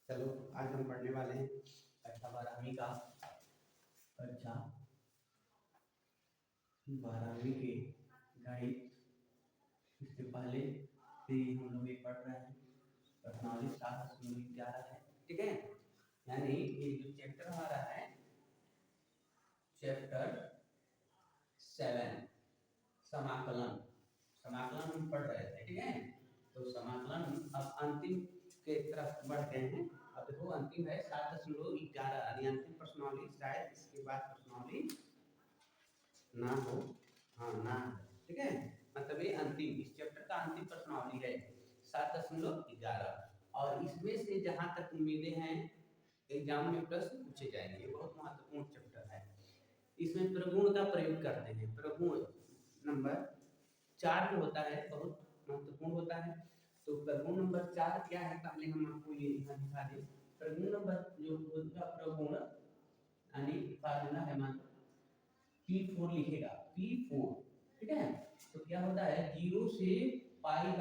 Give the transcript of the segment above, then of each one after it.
चलो आज हम पढ़ने वाले हैं कक्षा 12वीं का कक्षा 12वीं के गणित। इससे पहले से हम लोग ये पढ़ रहे हैं प्रश्नावली 7.11 है, ठीक है। यानी ये जो चैप्टर हमारा है चैप्टर 7 समाकलन समाकलन हम पढ़ रहे थे, ठीक है। तो समाकलन अब अंतिम के तरफ बढ़ते हैं। अब देखो अंतिम है 7.11 यानी अंतिम प्रश्नावली, शायद इसके बाद प्रश्नावली ना हो, हाँ ना, ठीक है। मतलब ये अंतिम इस चैप्टर का अंतिम प्रश्नावली है 7.11 और इसमें से जहां तक उम्मीदें हैं एग्जाम में प्रश्न पूछे जाएंगे, बहुत महत्वपूर्ण चैप्टर है। इसमें प्रगुण का प्रयोग करते हैं। प्रगुण नंबर 4 जो होता है बहुत महत्वपूर्ण होता है। तो प्रगुण नंबर 4 क्या है पहले हम आपको ये यहाँ दिखा दें। प्रगुण नंबर जो होगा प्रगुण यानी फार्मूला है, मान P4 लिखेगा, P4, ठीक है। तो क्या होता है 0 से π/2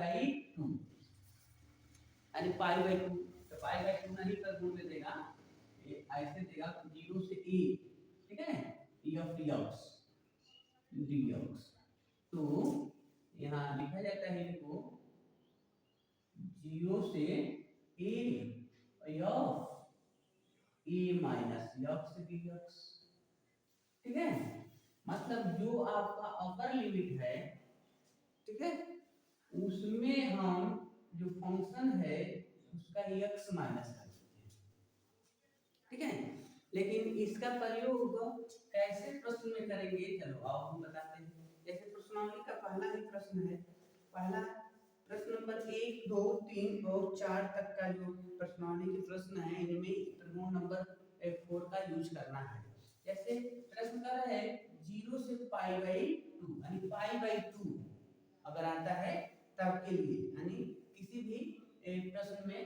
यानी π/2। तो π/2 नहीं प्रगुण में देगा, ये ऐसे देगा 0 से a, ठीक है, dx। तो यहाँ लिखा जाता है इनको 0 से a माइनस x dx, ठीक है। मतलब जो आपका अपर लिमिट है, ठीक है, उसमें हम जो फंक्शन है उसका x माइनस कर देते हैं, ठीक है। लेकिन इसका प्रयोग कैसे प्रश्न में करेंगे, चलो आओ हम बताते हैं। जैसे प्रश्नावली का पहला ही प्रश्न है, पहला प्रश्न नंबर 1, 2, 3 और 4 तक का जो प्रश्नावली के प्रश्न है इनमें प्रगुण नंबर 4 का यूज करना है। जैसे प्रश्न कर रहा है 0 से π/2 यानी π/2 अगर आता है तब के लिए, यानी किसी भी प्रश्न में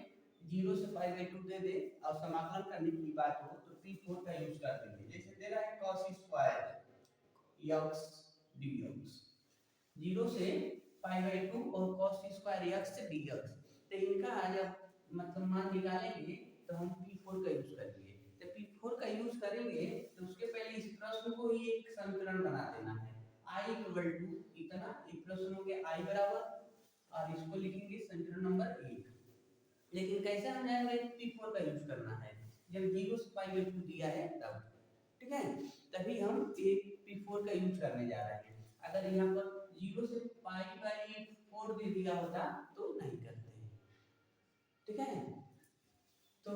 0 से π/2 दे दे और समाकलन करने की बात हो तो P4 का यूज कर देंगे। जैसे दे रहा है cos स्क्वायर x dx, 0 से π/2 और cos स्क्वायर x dx। तो इनका जब मतलब मान निकालेंगे तो हम P4 का यूज करेंगे। तो P4 का यूज करेंगे तो उसके पहले इस प्रश्न को ही एक समीकरण बना देना है, i इक्वल टू इतना, एक प्रश्न हो गया i बराबर, और इसको लिखेंगे समीकरण नंबर 1। लेकिन कैसे हम जानेंगे P4 का यूज करना है, जब 0 से π/2 दिया है तब, ठीक है, तभी हम एक P4 का यूज करने जा रहे हैं। अगर यहाँ पर 0 से π/4 दे दिया होता तो नहीं करते हैं, ठीक है। तो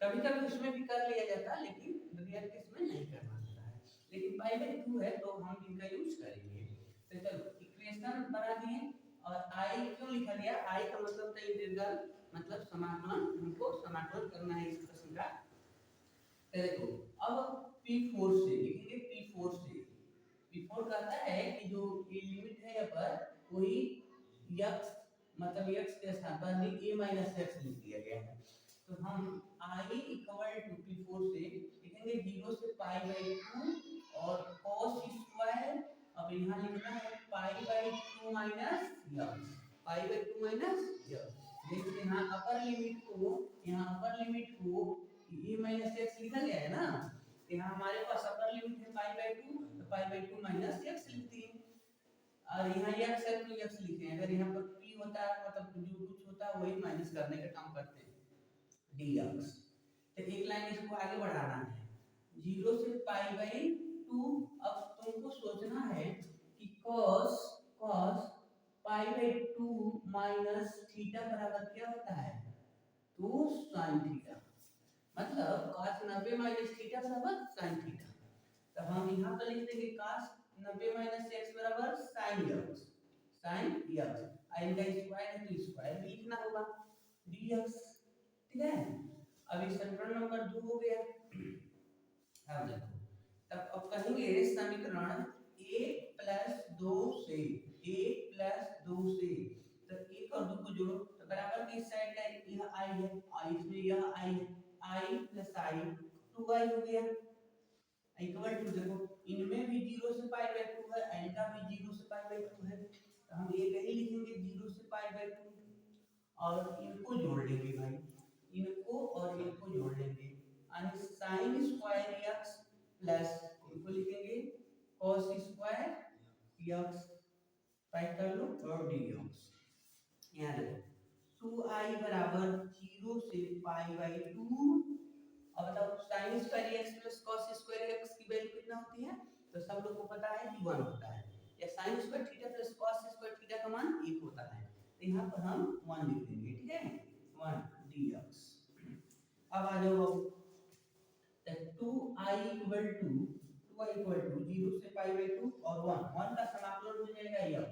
कभी कभी उसमें भी कर लिया जाता, लेकिन रियल केस में नहीं करना होता है। लेकिन π/2 है तो हम इनका यूज करेंगे। तो चलो इक्वेशन बना दिए, और i क्यों लिखा गया, i का मतलब था इंटीग्रल, मतलब समाकलन, हमको समाकलन करना है इस प्रश्न का। देखो अब P4 से लिखेंगे, P4 कहता है कि जो ये लिमिट है यहाँ पर कोई x मतलब x के स्थान पर a माइनस x लिख दिया गया है। तो हम i इक्वल टू P4 से लिखेंगे 0 से π/2 और cos स्क्वायर, अब यहाँ लिखना है π/2 माइनस x, π/2 माइनस x। देखिए यहाँ अपर लिमिट को a माइनस x लिखा गया है ना, यहाँ हमारे पास अपर लिमिट है π/2, तो π/2 माइनस x लिख दिए, और यहाँ x है तो x लिखे हैं। अगर यहाँ पर p होता है मतलब जो कुछ होता है वही माइनस करने का काम करते हैं, dx। तो एक लाइन इसको आगे बढ़ाना है 0 से π/2। अब तुमको सोचना है कि cos π/2 माइनस थीटा बराबर क्या होता है, तो sin थीटा, मतलब cos 90 माइनस थीटा बराबर sin थीटा। तो हम यहाँ पर लिख देंगे cos 90 माइनस x बराबर sin x, इनका स्क्वायर है तो स्क्वायर भी लिखना होगा dx, ठीक है। अब इस समीकरण नंबर 2 हो गया। अब देखो अब कहेंगे समीकरण 1 + 2 से, 1 + 2 से, तो 1 और 2 को जोड़ो तो बराबर की इस साइड का यह i है और इसमें यह i है, i + i 2i हो गया इक्वल टू, देखो इनमें भी 0 से π/2 है, इनका भी 0 से π/2 है, तो हम एक ही लिखेंगे 0 से π/2 और इनको जोड़ लेंगे भाई, इनको और साइन स्क्वायर एक्स प्लस इनको लिखेंगे कॉस स्क्वायर एक्स, राइट कर लो, और डी एक्स। यहाँ देखो 2i बराबर 0 से पाई बाई 2। अब बताओ sine square x plus cos square x की वैल्यू कितना होती है? तो सब लोग को पता है कि 1 होता है, या sine square theta plus cos square theta का मान 1 होता है। तो यहाँ पर हम 1 लिख देंगे, ठीक है, 1 dx। अब आ जाओ 2i इक्वल टू 0 से पाई बाई 2 और 1 का समाकलन हो जाएगा x,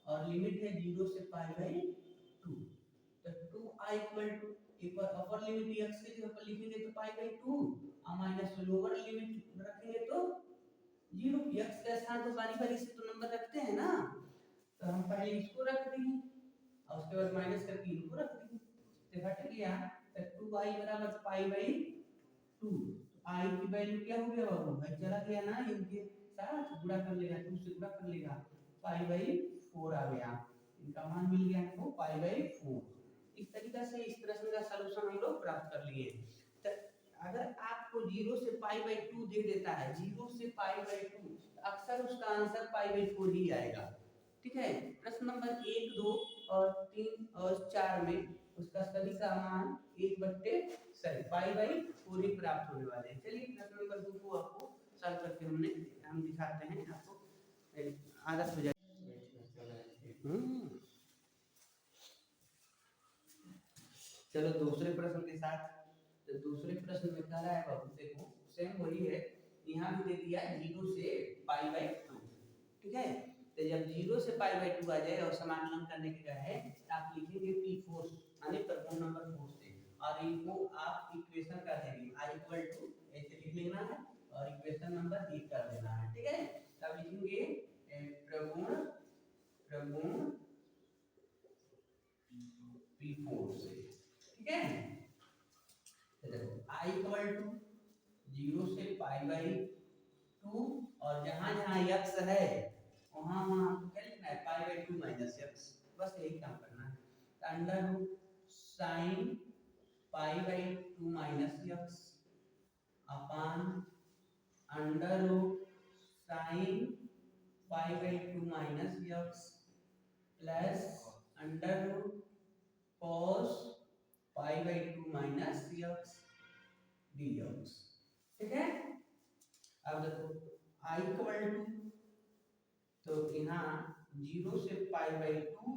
और लिमिट है 0 से पाई बाई 2। तो 2i इक्वल टू एक बार अपर लिमिट x की जगह पर लिखेंगे तो पाई बाई 2 और माइनस लोअर लिमिट रखेंगे तो 0। x के स्थान पर बारी बारी से तो नंबर रखते हैं ना, तो हम पहले इसको रख देंगे और उसके बाद माइनस करके इनको रख देंगे, तो घट गया। तो 2i बराबर पाई बाई 2, i की वैल्यू क्या हो गया बाबू भाई, चला गया ना, इनके साथ गुणा कर लेगा, 2 से गुणा कर लेगा, पाई बाई 4 आ गया, इनका मान मिल गया हमको पाई बाई 4। इस तरीका से इस प्रश्न का सलूशन हम लोग प्राप्त कर लिए। तो अगर आपको 0 से पाई बाई 2 दे देता है, 0 से पाई बाई 2, अक्सर उसका आंसर पाई बाई 4 ही आएगा, ठीक है। प्रश्न नंबर 1, 2 और 3 और 4 में उसका सभी का मान 1/, पाई बाई 4 ही प्राप्त होने वाले हैं। चलिए प्रश्न नंबर 2 को आपको सॉल्व करके हम दिखाते हैं, आपको आदत हो जाए। चलो दूसरे प्रश्न के साथ। तो दूसरे प्रश्न में कह रहा है बाबू देखो सेम वही है, यहाँ भी दे दिया 0 से पाई बाई 2, ठीक है। तो जब 0 से पाई बाई 2 आ जाए और समाकलन करने के है तो आप लिखेंगे p4 यानी प्रगुण नंबर 4 से, और इनको आप इक्वेशन कर देंगे i इक्वल टू ऐसे लिख लेना है और इक्वेशन नंबर 1 कर देना है, ठीक है। तब लिखेंगे प्रगुण p4 से, ठीक है। i इक्वल टू 0 से पाई बाई 2 और जहां जहां x है वहां वहां आपको क्या लिखना है, पाई बाई 2 माइनस x, बस यही काम करना है। तो under root sine pi by 2 minus x upon under root sine pi by 2 minus x plus under root cos pi by 2 minus x dx, ठीक है। अब देखो i इक्वल टू, तो यहाँ 0 से पाई बाई 2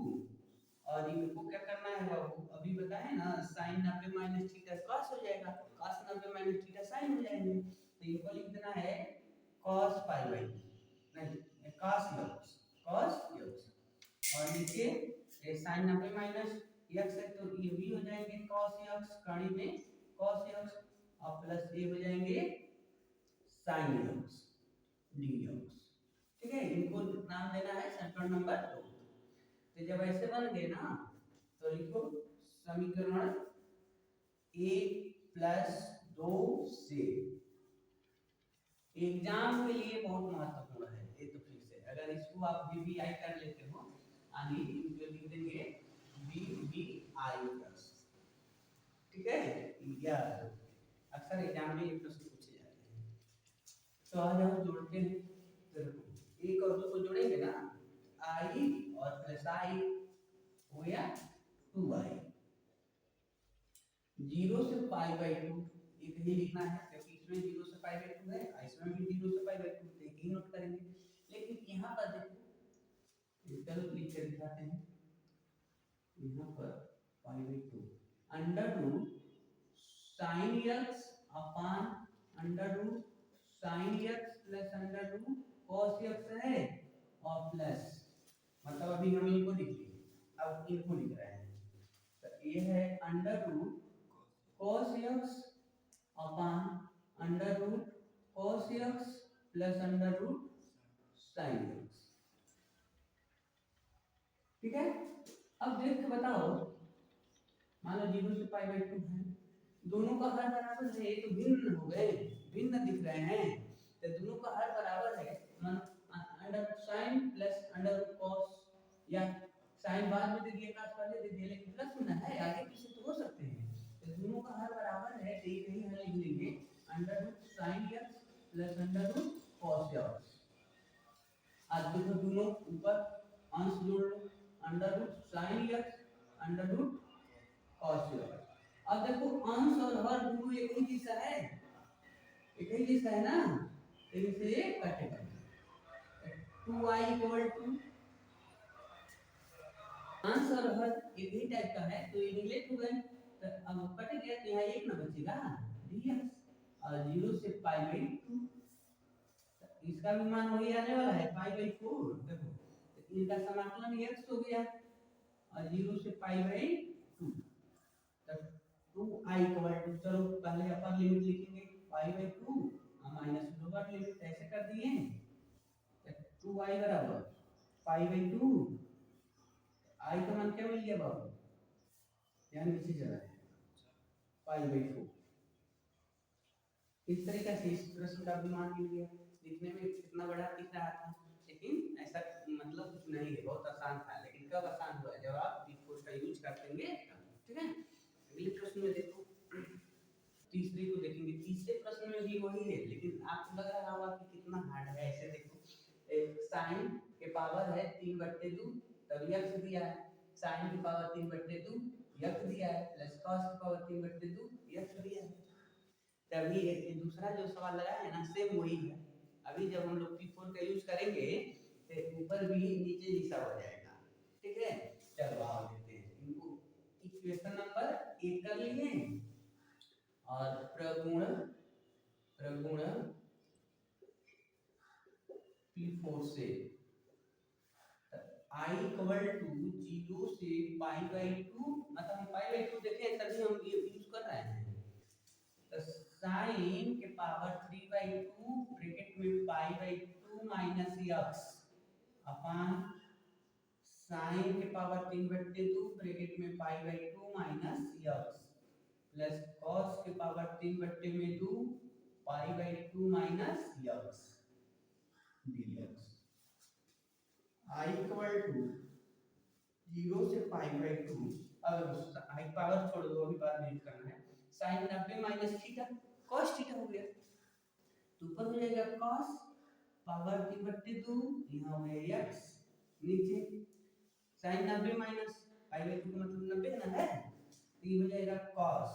और इनको क्या करना है बाबू, अभी बताए ना साइन 90 माइनस थीटा cos हो जाएगा, cos 90 माइनस थीटा साइन हो जाएंगे, तो इनको लिख देना है cos पाई बाई नहीं cos x, और नीचे साइन 90 माइनस x है तो ये भी हो जाएंगे cos x, कड़ी में cos x और प्लस ये हो जाएंगे sin x dx, ठीक है। इनको नाम देना है समीकरण नंबर 2। तो जब ऐसे बन गए ना तो लिखो समीकरण 1 प्लस 2 से। एग्जाम के लिए बहुत महत्वपूर्ण है ये, तो फिर से अगर इसको आप VBI कर लेते हो यानी जो लिख देंगे VBI प्लस, ठीक है, याद अक्सर एग्जाम में ये प्रश्न पूछे जाते हैं। तो आज हम जोड़ते हैं, तो 1 और 2 को जोड़ेंगे ना, i और प्लस i हो गया 2i, 0 से पाई बाई 2 एक ही लिखना है क्योंकि इसमें 0 से पाई बाई 2 है, इसमें भी 0 से पाई बाई 2, तो एक ही नोट करेंगे। लेकिन यहाँ पर देखो चलो लिख कर दिखाते हैं, यहाँ पर pi by 2 under root sine x upon under root sine x plus under root cos x है और प्लस, मतलब अभी हम इनको लिख लिए, अब इनको लिख रहे हैं, तो ये है under root cos x upon under root cos x plus under root sin x, ठीक है। अब देख के बताओ, मान लो 0 से पाई बाई 2 है, दोनों का हर बराबर है, ये तो भिन्न हो गए, भिन्न दिख रहे हैं, तो दोनों का हर बराबर है, मान under sin plus under root cos, या sin बाद में दे दिया cos पहले दे दिया, लेकिन प्लस में है, आगे पीछे तो हो सकते हैं, तो दोनों का हर बराबर है, ऐसे ही कहीं हम लिख लेंगे under root sine x plus under root cos x. आज देखो दोनों ऊपर अंश जोड़ लो, under root sine x under root cos x. अब देखो अंश और हर दोनों एक ही चीज है, एक ही चीज है ना, तो इसे कटेगा। 2y इक्वल टू अंश और हर एक ही टाइप का है तो ये निगलेक्ट हो गए, तो अब कट गया तो यहाँ एक ना बचेगा dx और 0 से पाई बाई 2, इसका भी मान वही आने वाला है पाई बाई 4। देखो तो इनका समाकलन x हो गया और 0 से पाई बाई 2, तब 2i इक्वल टू, चलो पहले अपर लिमिट लिखेंगे पाई बाई 2 और माइनस लोअर लिमिट ऐसे कर दिए, 2i बराबर पाई बाई 2, i का मान क्या मिल गया बाबू, यहाँ नीचे चला है पाई बाई 4। इस तरीके से इस प्रश्न का भी मान मिल गया। दिखने में कितना बड़ा दिख रहा था, लेकिन ऐसा मतलब कुछ नहीं है, बहुत आसान था। लेकिन कब आसान हुआ, जब आप बिग का यूज करते हैं। ठीक है, अगले प्रश्न में देखो, तीसरे को देखेंगे। तीसरे प्रश्न में भी वही है, लेकिन आपको लग रहा होगा कि कितना हार्ड है। ऐसे देखो, साइन के पावर है 3/2, तब यक्स दिया है, साइन की पावर 3/2 यक्स दिया है, प्लस कॉस की पावर 3/2 यक्स दिया है। तभी ये दूसरा जो सवाल लगा है ना, सेम वही है। अभी जब हम लोग P4 का यूज करेंगे तो ऊपर भी नीचे जैसा हो जाएगा। ठीक है, चलो आओ देखते हैं इनको। इक्वेशन नंबर 1 कर लिए और प्रगुण P4 से I इक्वल टू 0 से पाई बाई 2, मतलब हम पाई बाई 2 देखें तभी हम ये यूज कर रहे हैं। तो साइन के पावर 3/2 ब्रैकेट में pi by 2 minus x upon sine के पावर 3/2 ब्रैकेट में pi by 2 minus x plus cos के power 3/2 pi by 2 minus x dx। I equal to 0 से पाई बाई 2, अब आई पावर छोड़ दो, अभी बाद में यूज करना है। sin 90 minus theta cos theta हो गया, तो ऊपर हो जाएगा cos पावर 3/2, यहाँ हो गया x, नीचे sin 90 माइनस पाई बाई 2 का मतलब 90 ना है, तो ये हो जाएगा cos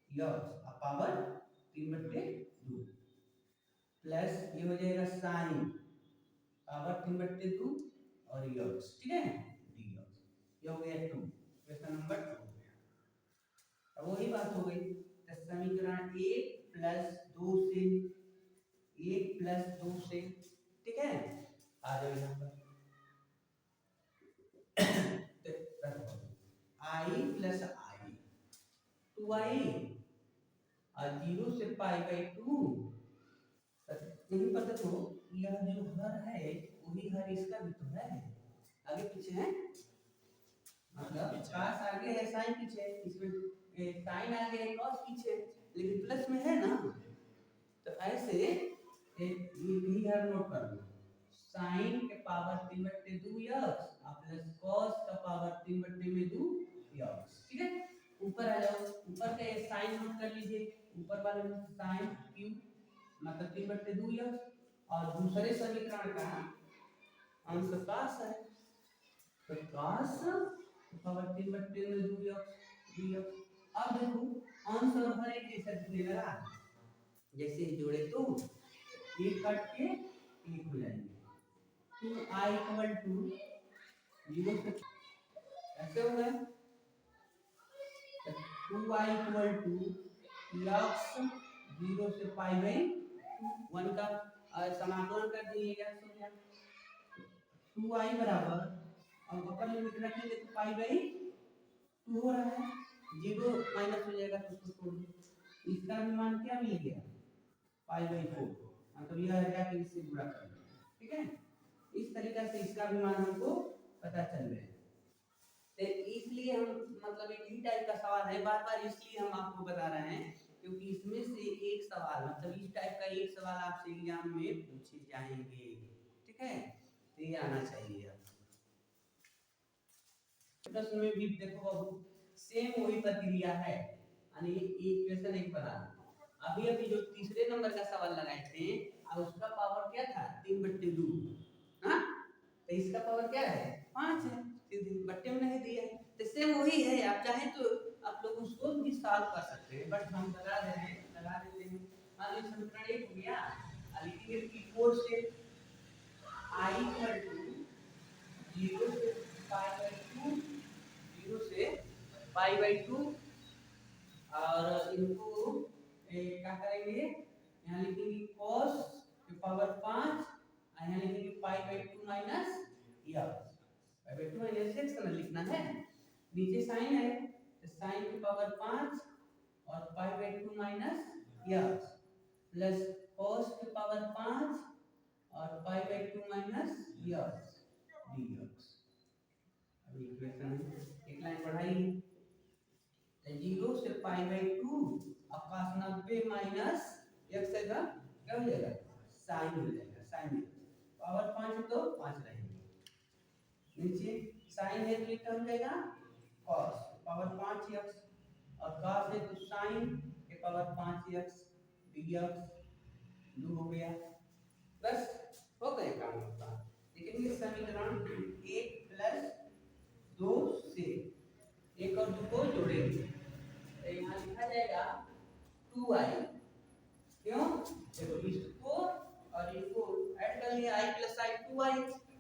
x पावर 3/2 प्लस ये हो जाएगा sin पावर 3/2 और x। ठीक है, ये हो गया 2, क्वेश्चन नंबर 2 हो गया। अब वही बात हो गई, तो समीकरण 1 प्लस 2 से 1 प्लस 2 से, ठीक है, आ जाओ यहाँ पर i प्लस i 2i और 0 से पाई बाई 2, यहीं पर देखो यह जो हर है वही हर इसका भी तो है, आगे पीछे है, मतलब cos आगे है साइन पीछे, इसमें साइन आगे है cos पीछे, लेकिन प्लस में है ना, तो ऐसे यही हर नोट कर लो, साइन के पावर 3/2 x प्लस cos का पावर 3/2 x। ठीक है, ऊपर आ जाओ, ऊपर का साइन नोट कर लीजिए, ऊपर वाले में साइन क्यू मतलब 3/2 x, और दूसरे समीकरण का अंश cos है, तो cos पावर 3/2 x dx। अब देखो अंश और हर एक जैसा दिखने लगा, जैसे जोड़े तो एक कट के एक हो जाएंगे, तो i इक्वल टू 0 से ऐसे हो गया, 2i इक्वल टू x 0 से पाई बाई 1 का समाकलन कर दिए x हो गया, 2i बराबर, अब अपर लिमिट रखेंगे तो पाई बाई 2 हो रहा है, 0 माइनस हो जाएगा तो उसको छोड़ दो, इसका भी मान क्या मिल गया पाई बाई 4, मतलब यह है कि इससे गुणा कर लो। ठीक है, इस तरीके से इसका भी मान हमको पता चल गया। तो इसलिए हम मतलब एक ही टाइप का सवाल है, बार बार इसलिए हम आपको बता रहे हैं क्योंकि इसमें से एक सवाल मतलब इस टाइप का एक सवाल आपसे एग्जाम में पूछे जाएंगे। ठीक है, तो ये आना चाहिए आपको। प्रश्न में भी देखो बाबू सेम वही प्रक्रिया है, यानी ये इक्वेशन एक बना। अभी अभी जो तीसरे नंबर का सवाल लगाए थे और उसका पावर क्या था 3/2। हाँ, तो इसका पावर क्या है 5 है, सीधे बट्टे में नहीं दिया है। तो सेम वही है, आप चाहें तो आप लोग उसको भी सॉल्व कर सकते हैं, बट हम लगा दे रहे हैं, लगा देते हैं। मान लीजिए समीकरण 1 हो गया, लिखेंगे P4 से I इक्वल टू 0 से π/2, 0 से π/2 और इनको क्या करेंगे, यहाँ लिखेंगे cos की पावर 5 और यहाँ लिखेंगे π/2 माइनस π/2 माइनस x समझ लिखना है। नीचे साइन है तो साइन की पावर 5 और π/2 माइनस प्लस cos की पावर 5 और π/2 माइनस dx। अब इक्वेशन एक लाइन बढ़ाई, 0 से π/2 अब cos 90 माइनस x का क्या हो जाएगा साइन हो जाएगा, साइन पावर 5 तो 5 रहेंगे, नीचे साइन है तो ये क्या हो जाएगा cos पावर 5x और cos है तो साइन के पावर 5x dx 2 हो गया। बस हो गए काम आपका। लेकिन ये समीकरण 1 प्लस 2 से 1 और 2 को जोड़ेंगे तो यहाँ लिखा जाएगा 2i, क्यों देखो इसको और इनको ऐड कर लिया i प्लस i 2i।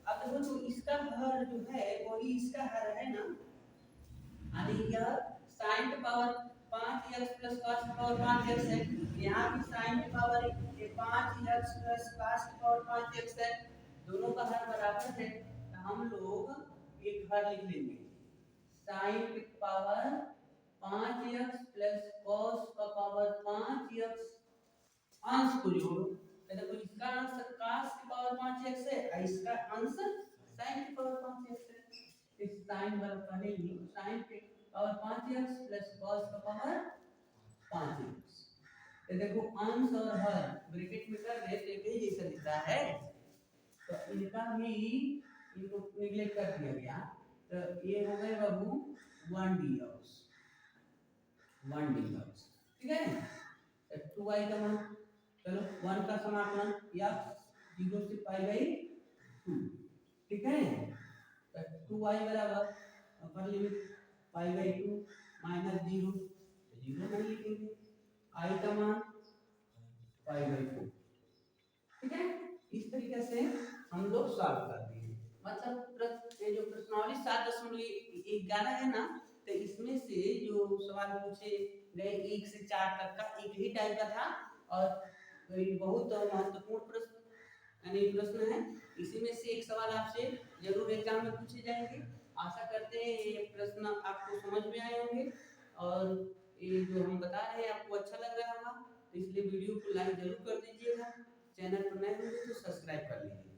अब देखो तो इसका हर जो है वही इसका हर है ना, यानी यह sin की पावर 5x प्लस cos की पावर 5x है, यहाँ भी sin की पावर 5x प्लस cos की पावर 5x है, दोनों का हर बराबर है तो हम लोग एक हर लिख लेंगे sin की पावर 5x प्लस cos का पावर 5x अंश को जोड़ो, देखो इसका अंश cos की पावर 5x है और इसका अंश sin की पावर 5x है। इस sin बराबर पढ़ेंगे sin के पावर 5x प्लस cos का पावर 5x। तो देखो अंश और हर ब्रैकेट में कर दे तो एक ही जैसा दिखता है, तो इनका भी इनको निगलेक्ट कर दिया गया, तो ये हो गए बाबू 1dx, 1dx ठीक है। 2y का मान चलो 1 का समाकलन या 0 से π/2 ठीक है, तो 2y बराबर अपर लिमिट π/2 माइनस 0 नहीं लिखेंगे, i का मान π/2 ठीक है। इस तरीके से हम लोग सॉल्व कर दिए। मतलब ये जो प्रश्नावली 7.11 है ना, तो इसमें से जो सवाल पूछे गए 1 से 4 तक का एक ही टाइप का था और बहुत महत्वपूर्ण प्रश्न यानी प्रश्न है। इसी में से एक सवाल आपसे जरूर एग्जाम में पूछे जाएंगे। आशा करते हैं ये प्रश्न आपको समझ में आए होंगे और ये जो हम बता रहे हैं आपको अच्छा लग रहा होगा, तो इसलिए वीडियो को लाइक जरूर कर दीजिएगा, चैनल पर नए होंगे तो सब्सक्राइब कर लीजिएगा।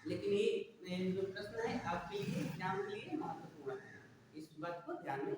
लेकिन ये जो प्रश्न है आपके लिए एग्जाम के लिए महत्वपूर्ण है, इस बात को ध्यान में